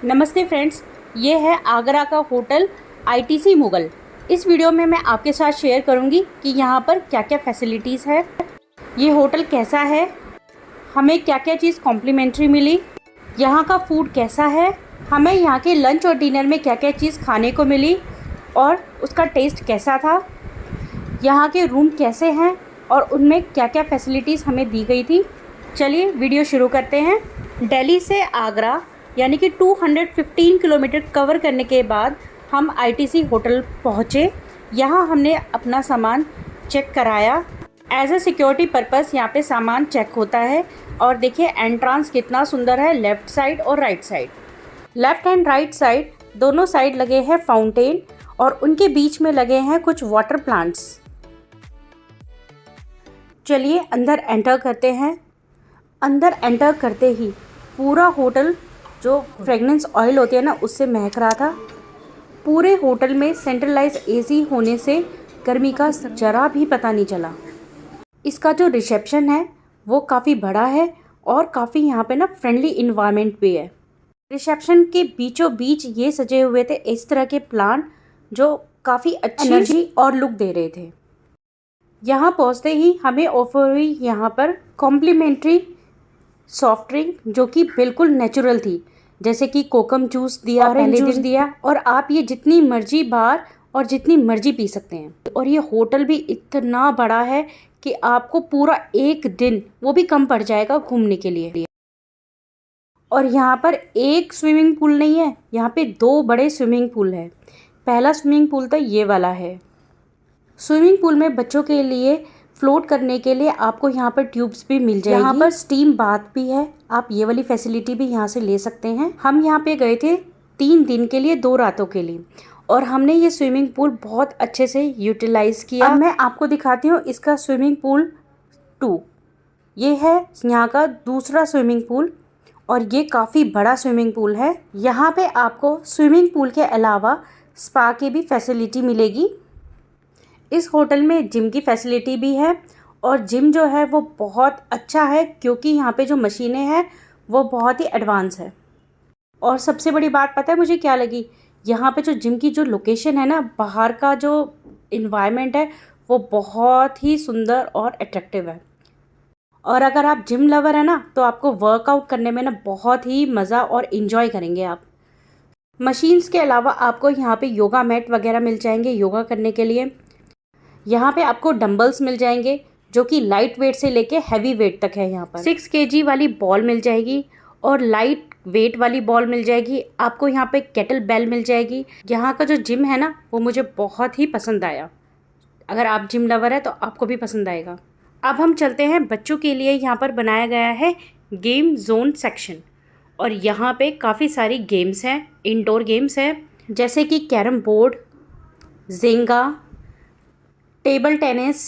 नमस्ते फ्रेंड्स, ये है आगरा का होटल आईटीसी मुगल। इस वीडियो में मैं आपके साथ शेयर करूंगी कि यहाँ पर क्या क्या फैसिलिटीज़ है, ये होटल कैसा है, हमें क्या क्या चीज़ कॉम्प्लीमेंट्री मिली, यहाँ का फूड कैसा है, हमें यहाँ के लंच और डिनर में क्या क्या चीज़ खाने को मिली और उसका टेस्ट कैसा था, यहाँ के रूम कैसे हैं और उनमें क्या क्या फैसिलिटीज़ हमें दी गई थी। चलिए वीडियो शुरू करते हैं। दिल्ली से आगरा यानी कि 215 किलोमीटर कवर करने के बाद हम आईटीसी होटल पहुँचे। यहाँ हमने अपना सामान चेक कराया। एज अ सिक्योरिटी पर्पस यहाँ पे सामान चेक होता है। और देखिए एंट्रांस कितना सुंदर है, लेफ़्ट साइड और right side. Left and right side दोनों साइड लगे हैं फाउंटेन और उनके बीच में लगे हैं कुछ वाटर प्लांट्स। चलिए अंदर एंटर करते हैं। अंदर एंटर करते ही पूरा होटल जो फ्रेगनेंस ऑयल होती है ना, उससे महक रहा था। पूरे होटल में सेंट्रलाइज एसी होने से गर्मी का जरा भी पता नहीं चला। इसका जो रिसेप्शन है वो काफ़ी बड़ा है और काफ़ी यहाँ पे ना फ्रेंडली इन्वायरमेंट भी है। रिसेप्शन के बीचों बीच ये सजे हुए थे इस तरह के प्लांट जो काफ़ी अच्छी एनर्जी और लुक दे रहे थे। यहाँ पहुँचते ही हमें ऑफर हुई यहाँ पर कॉम्प्लीमेंट्री सॉफ्ट ड्रिंक जो कि बिल्कुल नेचुरल थी, जैसे कि कोकम जूस दिया, ऑरेंज जूस दिया, और आप ये जितनी मर्जी बार और जितनी मर्जी पी सकते हैं। और ये होटल भी इतना बड़ा है कि आपको पूरा एक दिन वो भी कम पड़ जाएगा घूमने के लिए। और यहाँ पर एक स्विमिंग पूल नहीं है, यहाँ पे 2 बड़े स्विमिंग पूल है। पहला स्विमिंग पूल तो ये वाला है। स्विमिंग पूल में बच्चों के लिए फ्लोट करने के लिए आपको यहाँ पर ट्यूब्स भी मिल जाएगी। यहाँ पर स्टीम बाथ भी है, आप ये वाली फैसिलिटी भी यहाँ से ले सकते हैं। हम यहाँ पे गए थे 3 दिन के लिए 2 रातों के लिए और हमने ये स्विमिंग पूल बहुत अच्छे से यूटिलाइज किया। अब मैं आपको दिखाती हूँ इसका स्विमिंग पूल 2। ये है यहाँ का दूसरा स्विमिंग पूल और ये काफ़ी बड़ा स्विमिंग पूल है। यहाँ पे आपको स्विमिंग पूल के अलावा स्पा की भी फैसिलिटी मिलेगी। इस होटल में जिम की फैसिलिटी भी है और जिम जो है वो बहुत अच्छा है क्योंकि यहाँ पे जो मशीनें हैं वो बहुत ही एडवांस है। और सबसे बड़ी बात पता है मुझे क्या लगी, यहाँ पे जो जिम की जो लोकेशन है ना, बाहर का जो इन्वायरमेंट है वो बहुत ही सुंदर और अट्रैक्टिव है। और अगर आप जिम लवर है ना तो आपको वर्कआउट करने में ना बहुत ही मज़ा और इन्जॉय करेंगे आप। मशीन्स के अलावा आपको यहाँ पे योगा मैट वगैरह मिल जाएंगे योगा करने के लिए। यहाँ पे आपको डंबल्स मिल जाएंगे जो कि लाइट वेट से लेके हैवी वेट तक है। यहाँ पर 6 kg वाली बॉल मिल जाएगी और लाइट वेट वाली बॉल मिल जाएगी। आपको यहाँ पे केटल बेल मिल जाएगी। यहाँ का जो जिम है ना वो मुझे बहुत ही पसंद आया। अगर आप जिम लवर है तो आपको भी पसंद आएगा। अब हम चलते हैं बच्चों के लिए। यहाँ पर बनाया गया है गेम जोन सेक्शन और यहाँ पे काफ़ी सारी गेम्स हैं, इंडोर गेम्स हैं, जैसे कि carrom board, Jenga, table tennis,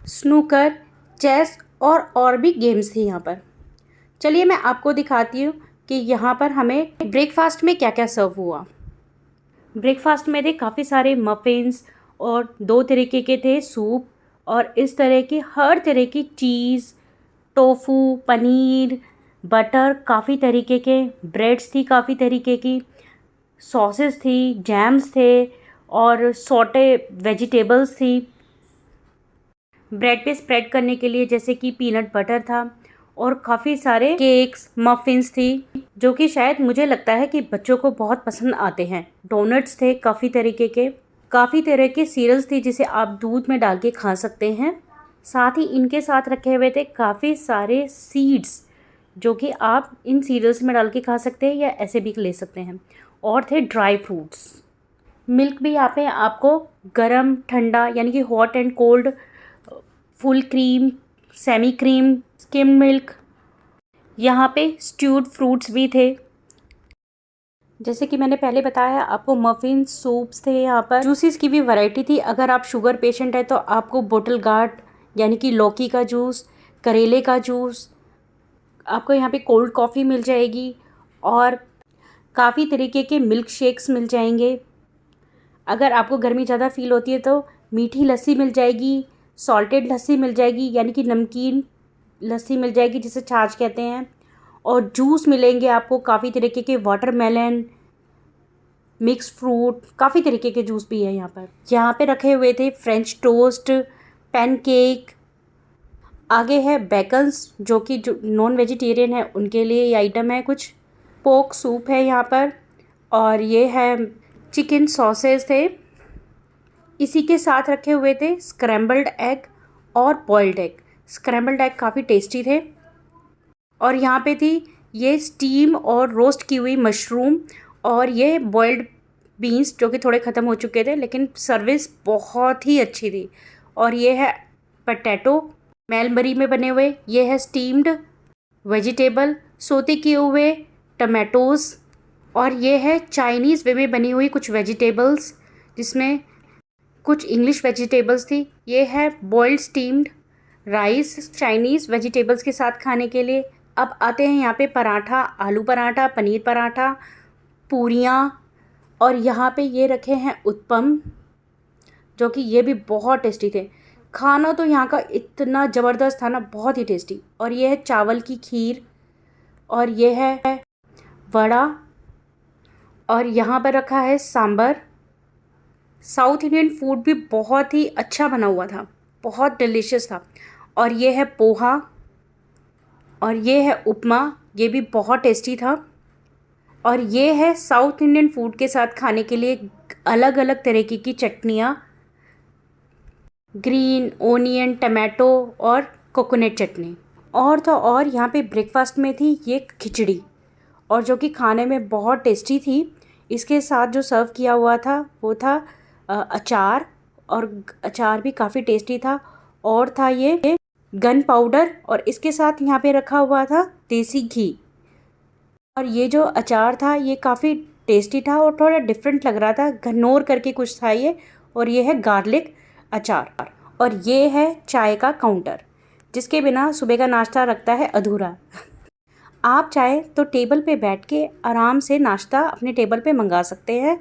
snooker, chess और भी गेम्स थी यहाँ पर। चलिए मैं आपको दिखाती हूँ कि यहाँ पर हमें ब्रेकफास्ट में क्या क्या सर्व हुआ। ब्रेकफास्ट में थे काफ़ी सारे मफ़िन्स और 2 तरीके के थे सूप और इस तरह की हर तरह की चीज़, टोफू, पनीर, बटर, काफ़ी तरीके के ब्रेड्स थी, काफ़ी तरीके की सॉसेस थी, जैम्स थे और सॉटे वेजिटेबल्स थी। ब्रेड पे स्प्रेड करने के लिए जैसे कि पीनट बटर था और काफ़ी सारे केक्स, मफ़िन्स थी जो कि शायद मुझे लगता है कि बच्चों को बहुत पसंद आते हैं। डोनट्स थे काफ़ी तरीके के, काफ़ी तरह के सीरियल्स थी जिसे आप दूध में डाल के खा सकते हैं। साथ ही इनके साथ रखे हुए थे काफ़ी सारे सीड्स जो कि आप इन सीरियल्स में डाल के खा सकते हैं या ऐसे भी ले सकते हैं। और थे ड्राई फ्रूट्स। मिल्क भी यहाँ पे आपको गरम ठंडा यानी कि hot and cold, full cream, semi cream, skim milk, यहाँ पे स्ट्यूड फ्रूट्स भी थे। जैसे कि मैंने पहले बताया आपको मफ़िन सूप्स थे, यहाँ पर जूसेस की भी वैरायटी थी। अगर आप शुगर पेशेंट है तो आपको बोटल गार्ड यानी कि लौकी का जूस, करेले का जूस, आपको यहाँ पे कोल्ड कॉफ़ी मिल जाएगी और काफ़ी तरीके के मिल्क शेक्स मिल जाएंगे। अगर आपको गर्मी ज़्यादा फील होती है तो मीठी लस्सी मिल जाएगी, सॉल्टेड लस्सी मिल जाएगी यानी कि नमकीन लस्सी मिल जाएगी जिसे छाछ कहते हैं, और जूस मिलेंगे आपको काफ़ी तरीके के, वाटरमेलन, मिक्स फ्रूट, काफ़ी तरीके के जूस भी है यहाँ पर। यहाँ पे रखे हुए थे फ्रेंच टोस्ट, पैनकेक। आगे है बेकन्स, जो कि जो नॉन वेजिटेरियन है उनके लिए ये आइटम है कुछ। पोक सूप है यहाँ पर, और ये है चिकन सॉसेस थे। इसी के साथ रखे हुए थे स्क्रैम्बल्ड एग और बॉइल्ड एग। स्क्रैम्बल्ड एग काफ़ी टेस्टी थे। और यहाँ पे थी ये स्टीम और रोस्ट की हुई मशरूम, और ये बॉइल्ड बीन्स जो कि थोड़े ख़त्म हो चुके थे, लेकिन सर्विस बहुत ही अच्छी थी। और ये है पटैटो मेलबरी में बने हुए, ये है स्टीम्ड वेजिटेबल, सोते किए हुए टमाटोज़, और ये है चाइनीज़ वे में बनी हुई कुछ वेजिटेबल्स, जिसमें कुछ इंग्लिश वेजिटेबल्स थी। ये है boiled steamed rice Chinese vegetables के साथ खाने के लिए। अब आते हैं यहाँ पे पराठा, आलू पराठा, पनीर पराठा, पूरियाँ, और यहाँ पे ये रखे हैं उत्पम, जो कि ये भी बहुत टेस्टी थे। खाना तो यहाँ का इतना ज़बरदस्त था ना, बहुत ही टेस्टी। और ये है चावल की खीर, और ये है वड़ा, और यहाँ पर रखा है सांभर। साउथ इंडियन फूड भी बहुत ही अच्छा बना हुआ था, बहुत डिलीशियस था। और ये है पोहा, और ये है उपमा, ये भी बहुत टेस्टी था। और ये है साउथ इंडियन फूड के साथ खाने के लिए अलग अलग तरीके की चटनियाँ, ग्रीन, ओनियन, टमाटो और कोकोनट चटनी। और तो और यहाँ पे ब्रेकफास्ट में थी ये खिचड़ी, और जो कि खाने में बहुत टेस्टी थी। इसके साथ जो सर्व किया हुआ था वो था अचार, और अचार भी काफ़ी टेस्टी था। और था ये गन पाउडर, और इसके साथ यहाँ पे रखा हुआ था देसी घी। और ये जो अचार था ये काफ़ी टेस्टी था और थोड़ा डिफरेंट लग रहा था, घनौर करके कुछ था ये। और ये है गार्लिक अचार। और ये है चाय का काउंटर, जिसके बिना सुबह का नाश्ता लगता है अधूरा। आप चाहे तो टेबल पे बैठ के आराम से नाश्ता अपने टेबल पे मंगा सकते हैं।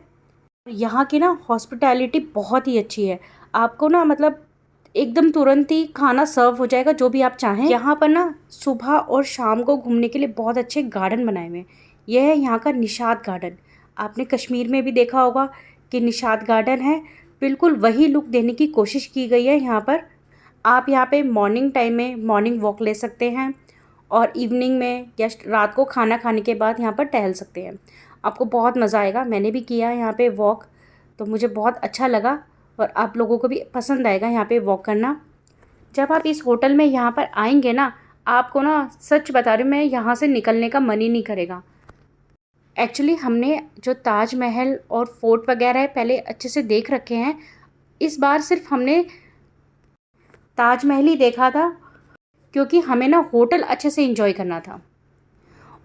यहाँ की ना हॉस्पिटैलिटी बहुत ही अच्छी है। आपको ना मतलब एकदम तुरंत ही खाना सर्व हो जाएगा, जो भी आप चाहें। यहाँ पर ना सुबह और शाम को घूमने के लिए बहुत अच्छे गार्डन बनाए हुए हैं। यह है यहाँ का निशात गार्डन। आपने कश्मीर में भी देखा होगा कि निशात गार्डन है, बिल्कुल वही लुक देने की कोशिश की गई है यहाँ पर। आप यहाँ पे मॉर्निंग टाइम में मॉर्निंग वॉक ले सकते हैं, और इवनिंग में या रात को खाना खाने के बाद यहाँ पर टहल सकते हैं। आपको बहुत मज़ा आएगा। मैंने भी किया यहाँ पे वॉक, तो मुझे बहुत अच्छा लगा, और आप लोगों को भी पसंद आएगा यहाँ पे वॉक करना। जब आप इस होटल में यहाँ पर आएंगे ना, आपको ना सच बता रही हूँ मैं, यहाँ से निकलने का मन ही नहीं करेगा। एक्चुअली हमने जो ताजमहल और फोर्ट वगैरह है पहले अच्छे से देख रखे हैं। इस बार सिर्फ हमने ताजमहल ही देखा था, क्योंकि हमें ना होटल अच्छे से एंजॉय करना था।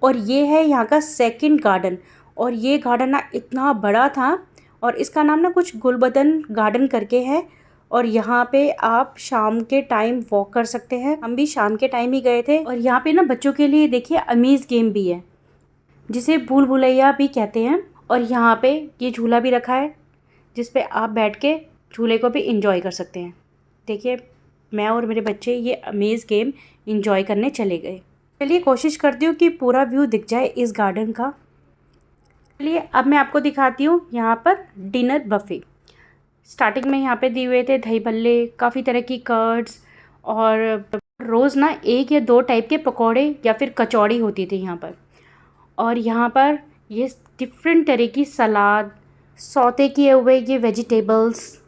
और ये है यहाँ का सेकंड गार्डन, और ये गार्डन ना इतना बड़ा था, और इसका नाम ना कुछ गुलबदन गार्डन करके है। और यहाँ पे आप शाम के टाइम वॉक कर सकते हैं। हम भी शाम के टाइम ही गए थे। और यहाँ पे ना बच्चों के लिए देखिए अमेज गेम भी है, जिसे भूल भुलैया भी कहते हैं। और यहाँ पे ये झूला भी रखा है, जिस पे आप बैठ के झूले को भी इंजॉय कर सकते हैं। देखिए मैं और मेरे बच्चे ये अमेज गेम इंजॉय करने चले गए। चलिए कोशिश करती हूँ कि पूरा व्यू दिख जाए इस गार्डन का। चलिए अब मैं आपको दिखाती हूँ यहाँ पर डिनर बफ़े। स्टार्टिंग में यहाँ पे दिए हुए थे दही भल्ले, काफ़ी तरह की कर्ड्स, और रोज़ ना एक या दो टाइप के पकौड़े या फिर कचौड़ी होती थी यहाँ पर। और यहाँ पर ये डिफरेंट तरह की सलाद, सौते किए हुए ये वेजिटेबल्स,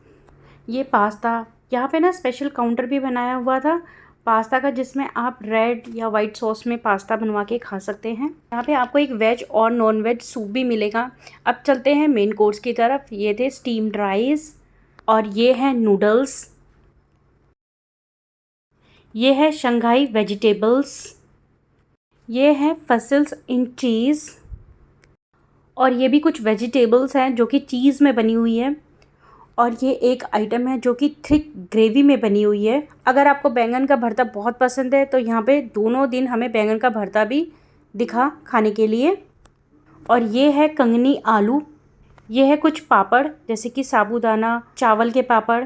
ये पास्ता। यहाँ पे ना स्पेशल काउंटर भी बनाया हुआ था पास्ता का, जिसमें आप रेड या वाइट सॉस में पास्ता बनवा के खा सकते हैं। यहाँ पे आपको एक वेज और नॉन वेज सूप भी मिलेगा। अब चलते हैं मेन कोर्स की तरफ। ये थे स्टीम्ड राइस, और ये है नूडल्स, ये है शंघाई वेजिटेबल्स, ये है फसल्स इन चीज़, और ये भी कुछ वेजिटेबल्स हैं जो कि चीज़ में बनी हुई है। और ये एक आइटम है जो कि थिक ग्रेवी में बनी हुई है। अगर आपको बैंगन का भरता बहुत पसंद है तो यहाँ पे दोनों दिन हमें बैंगन का भरता भी दिखा खाने के लिए। और ये है कंगनी आलू, ये है कुछ पापड़ जैसे कि साबूदाना चावल के पापड़,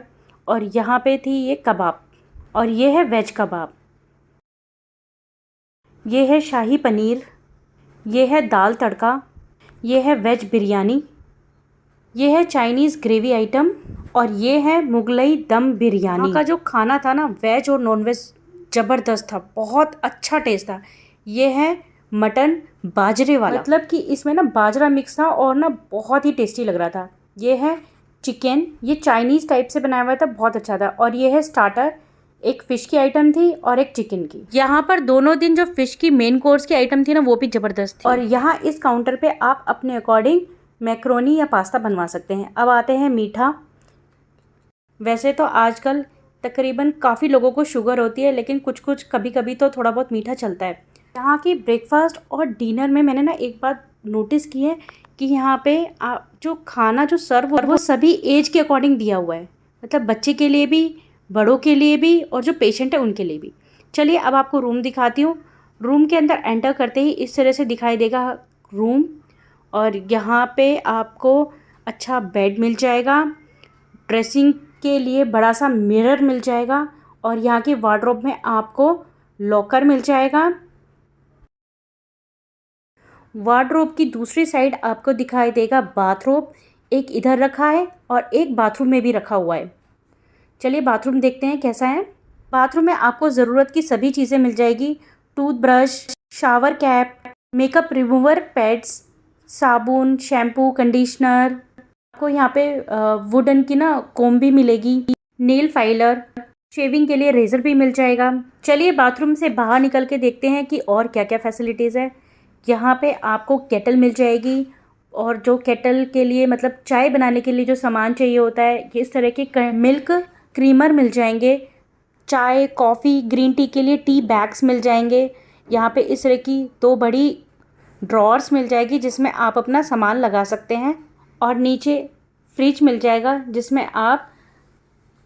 और यहाँ पे थी ये कबाब, और ये है वेज कबाब। ये है शाही पनीर, ये है दाल तड़का, ये है वेज बिरयानी, ये है चाइनीज़ ग्रेवी आइटम और ये है मुगलई दम बिरयानी। यहाँ का जो खाना था ना, वेज और नॉन वेज ज़बरदस्त था, बहुत अच्छा टेस्ट था। ये है मटन बाजरे वाला, मतलब कि इसमें ना बाजरा मिक्स था और ना बहुत ही टेस्टी लग रहा था। ये है चिकन, ये चाइनीज़ टाइप से बनाया हुआ था, बहुत अच्छा था। और ये है स्टार्टर, एक फ़िश की आइटम थी और एक चिकन की। यहाँ पर दोनों दिन जो फ़िश की मेन कोर्स की आइटम थी ना, वो भी ज़बरदस्त थी। और यहाँ इस काउंटर पे आप अपने अकॉर्डिंग मैक्रोनी या पास्ता बनवा सकते हैं। अब आते हैं मीठा। वैसे तो आजकल तकरीबन काफ़ी लोगों को शुगर होती है, लेकिन कुछ कुछ कभी कभी तो थोड़ा बहुत मीठा चलता है। यहाँ की ब्रेकफास्ट और डिनर में मैंने ना एक बात नोटिस की है कि यहाँ पे जो खाना जो सर्व वो सभी एज के अकॉर्डिंग दिया हुआ है, मतलब बच्चे के लिए भी, बड़ों के लिए भी और जो पेशेंट है उनके लिए भी। चलिए अब आपको रूम दिखाती हूँ। रूम के अंदर एंटर करते ही इस तरह से दिखाई देगा रूम, और यहाँ पे आपको अच्छा बेड मिल जाएगा, ड्रेसिंग के लिए बड़ा सा मिरर मिल जाएगा और यहाँ की वार्डरोब में आपको लॉकर मिल जाएगा। वार्डरोब की दूसरी साइड आपको दिखाई देगा बाथरूम, एक इधर रखा है और एक बाथरूम में भी रखा हुआ है। चलिए बाथरूम देखते हैं कैसा है। बाथरूम में आपको ज़रूरत की सभी चीज़ें मिल जाएगी, toothbrush, shower cap, makeup remover pads, साबुन, शैम्पू, कंडीशनर। आपको यहाँ पे वुडन की ना कोम भी मिलेगी, नेल फाइलर, शेविंग के लिए रेज़र भी मिल जाएगा। चलिए बाथरूम से बाहर निकल के देखते हैं कि और क्या क्या फैसिलिटीज़ है। यहाँ पे आपको केटल मिल जाएगी, और जो केटल के लिए मतलब चाय बनाने के लिए जो सामान चाहिए होता है, इस तरह के मिल्क क्रीमर मिल जाएंगे। चाय, कॉफ़ी, ग्रीन टी के लिए टी बैग्स मिल जाएंगे। यहाँ पे इस तरह की 2 बड़ी ड्रॉर्स मिल जाएगी जिसमें आप अपना सामान लगा सकते हैं, और नीचे फ्रिज मिल जाएगा जिसमें आप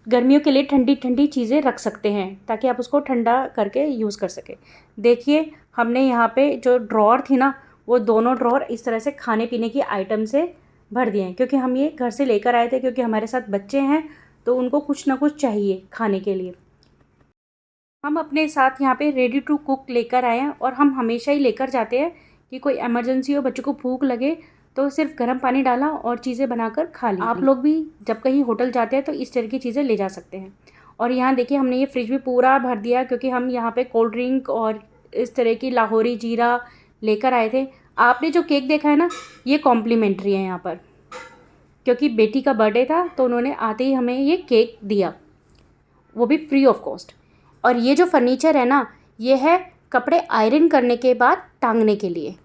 गर्मियों के लिए ठंडी ठंडी चीज़ें रख सकते हैं ताकि आप उसको ठंडा करके यूज़ कर सकें। देखिए हमने यहाँ पे जो ड्रॉर थी ना, वो दोनों ड्रॉर इस तरह से खाने पीने की आइटम से भर दिए हैं, क्योंकि हम ये घर से लेकर आए थे, क्योंकि हमारे साथ बच्चे हैं तो उनको कुछ ना कुछ चाहिए खाने के लिए। हम अपने साथ यहाँ पे रेडी टू कुक लेकर आए हैं, और हम हमेशा ही लेकर जाते हैं कि कोई इमरजेंसी हो, बच्चों को भूख लगे तो सिर्फ गर्म पानी डाला और चीज़ें बनाकर खा ली। आप लोग भी जब कहीं होटल जाते हैं तो इस तरह की चीज़ें ले जा सकते हैं। और यहाँ देखिए हमने ये फ्रिज भी पूरा भर दिया, क्योंकि हम यहाँ पे कोल्ड ड्रिंक और इस तरह की लाहौरी जीरा लेकर आए थे। आपने जो केक देखा है ना, ये कॉम्प्लीमेंट्री है यहाँ पर, क्योंकि बेटी का बर्थडे था तो उन्होंने आते ही हमें ये केक दिया, वो भी फ्री ऑफ कॉस्ट। और ये जो फर्नीचर है ना, ये है कपड़े आयरन करने के बाद टांगने के लिए।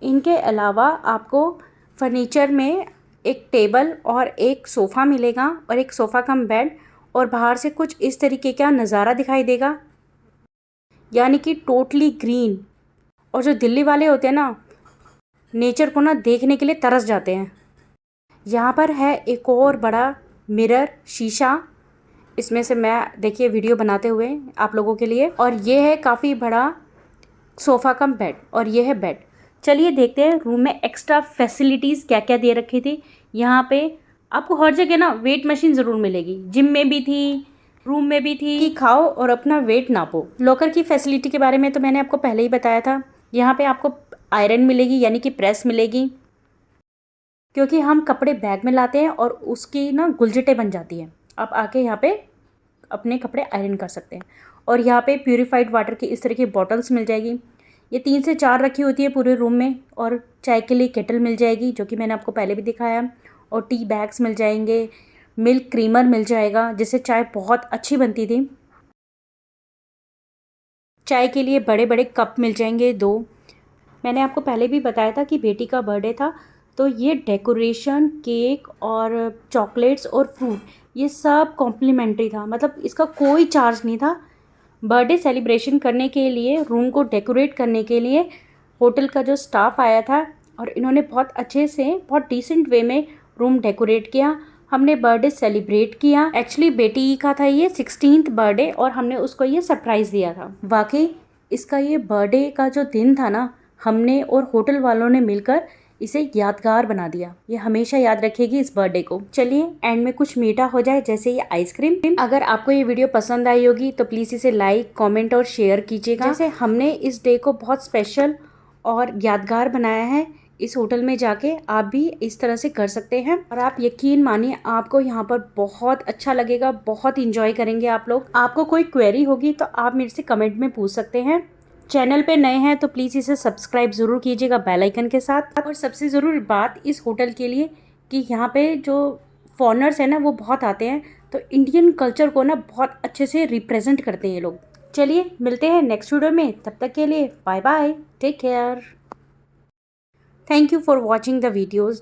इनके अलावा आपको फर्नीचर में एक टेबल और एक सोफ़ा मिलेगा, और एक सोफ़ा कम बेड, और बाहर से कुछ इस तरीके का नज़ारा दिखाई देगा, यानी कि टोटली ग्रीन। और जो दिल्ली वाले होते हैं ना, नेचर को ना देखने के लिए तरस जाते हैं। यहाँ पर है एक और बड़ा मिरर, शीशा, इसमें से मैं देखिए वीडियो बनाते हुए आप लोगों के लिए। और ये है काफ़ी बड़ा सोफ़ा कम बेड, और ये है बेड। चलिए देखते हैं रूम में एक्स्ट्रा फैसिलिटीज़ क्या क्या दे रखी थी। यहाँ पे आपको हर जगह ना वेट मशीन ज़रूर मिलेगी, जिम में भी थी, रूम में भी थी, कि खाओ और अपना वेट नापो। लॉकर की फैसिलिटी के बारे में तो मैंने आपको पहले ही बताया था। यहाँ पे आपको आयरन मिलेगी, यानी कि प्रेस मिलेगी, क्योंकि हम कपड़े बैग में लाते हैं और उसकी ना गुलजटें बन जाती हैं। आप आके यहाँ पे अपने कपड़े आयरन कर सकते हैं। और यहाँ पे प्यूरिफाइड वाटर की इस तरह की बॉटल्स मिल जाएगी, ये 3 से 4 रखी होती है पूरे रूम में। और चाय के लिए केटल मिल जाएगी, जो कि मैंने आपको पहले भी दिखाया, और टी बैग्स मिल जाएंगे, मिल्क क्रीमर मिल जाएगा जिससे चाय बहुत अच्छी बनती थी। चाय के लिए बड़े बड़े कप मिल जाएंगे 2। मैंने आपको पहले भी बताया था कि बेटी का बर्थडे था, तो ये डेकोरेशन, केक और चॉकलेट्स और फ्रूट, ये सब कॉम्प्लीमेंट्री था, मतलब इसका कोई चार्ज नहीं था। बर्थडे सेलिब्रेशन करने के लिए, रूम को डेकोरेट करने के लिए होटल का जो स्टाफ आया था, और इन्होंने बहुत अच्छे से, बहुत डिसेंट वे में रूम डेकोरेट किया। हमने बर्थडे सेलिब्रेट किया। एक्चुअली बेटी का था ये 16th बर्थडे, और हमने उसको ये सरप्राइज़ दिया था। वाकई इसका ये बर्थडे का जो दिन था ना, हमने और होटल वालों ने मिलकर इसे यादगार बना दिया। ये हमेशा याद रखेगी इस बर्थडे को। चलिए एंड में कुछ मीठा हो जाए, जैसे ये आइसक्रीम। अगर आपको ये वीडियो पसंद आई होगी तो प्लीज़ इसे लाइक, कमेंट और शेयर कीजिएगा। जैसे हमने इस डे को बहुत स्पेशल और यादगार बनाया है, इस होटल में जाके आप भी इस तरह से कर सकते हैं। और आप यकीन मानिए आपको यहाँ पर बहुत अच्छा लगेगा, बहुत इंजॉय करेंगे आप लोग। आपको कोई क्वेरी होगी तो आप मेरे से कमेंट में पूछ सकते हैं। चैनल पे नए हैं तो प्लीज़ इसे सब्सक्राइब ज़रूर कीजिएगा बेल आइकन के साथ। और सबसे ज़रूरी बात इस होटल के लिए कि यहाँ पे जो फॉरेनर्स हैं ना वो बहुत आते हैं, तो इंडियन कल्चर को ना बहुत अच्छे से रिप्रेजेंट करते हैं ये लोग। चलिए मिलते हैं नेक्स्ट वीडियो में, तब तक के लिए bye bye, take care. Thank you for watching the videos.